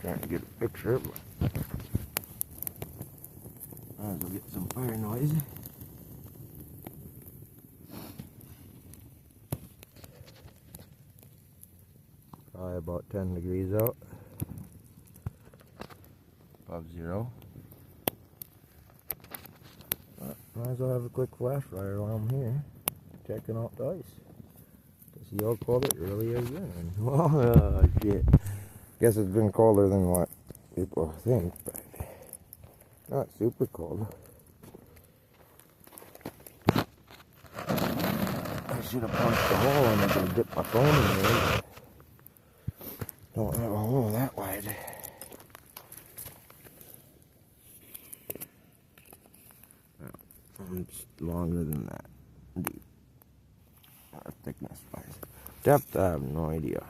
Trying to get a picture, but might as well get some fire noise. Probably about 10 degrees out, above zero. But might as well have a quick flash fire while I'm here, checking out the ice. To see how cold it really is in. Oh shit. Guess it's been colder than what people think, but not super cold. I should have punched a hole and I could have dipped my phone in there. Don't have a hole that wide. It's longer than that. Deep. Or thickness wise. Depth, I have no idea.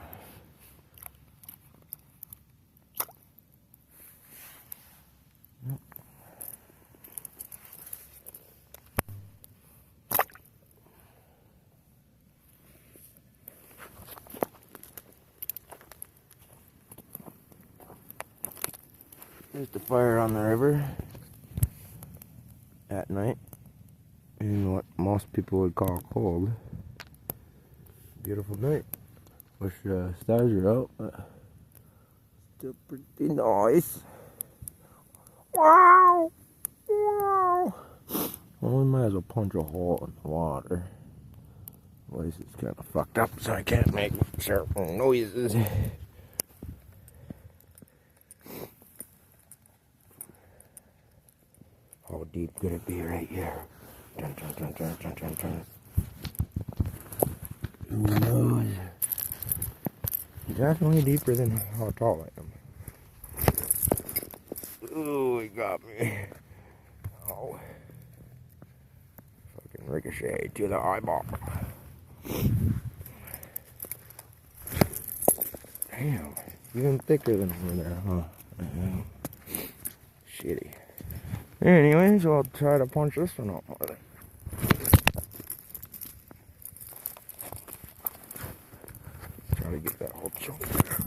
There's the fire on the river at night in what most people would call cold. Beautiful night. Wish the stars are out, but still pretty nice. Wow! Wow! Well, we might as well punch a hole in the water. Otherwise it's kind of fucked up, so I can't make sharp noises. How deep could it be right here? Dun, dun, dun, dun, dun, dun, dun. Who knows? Definitely deeper than how tall I am. Ooh, he got me. Oh. Fucking ricochet to the eyeball. Damn. Even thicker than over there, huh? Shitty. Anyways, I'll try to punch this one out more then. Try to get that whole chunk there.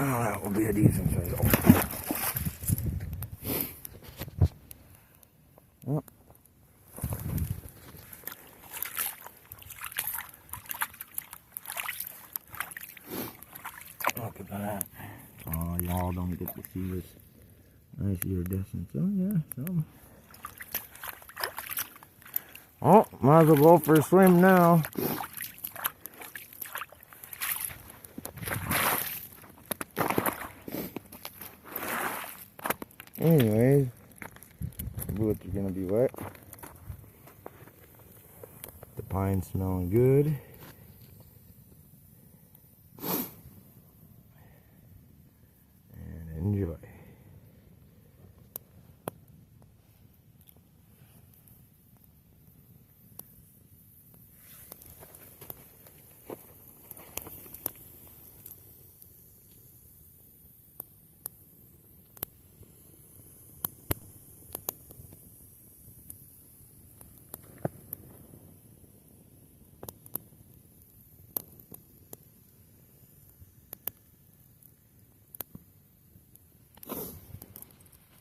Oh, that will be a decent size hole. Yep. Look at that. Oh, y'all don't get to see this nice iridescence. Oh, yeah, some. Oh, might as well go for a swim now. Anyways, the boots are gonna be wet. The pine's smelling good. And enjoy.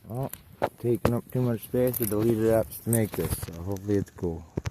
Well, taking up too much space, I deleted apps to make this, so hopefully it's cool.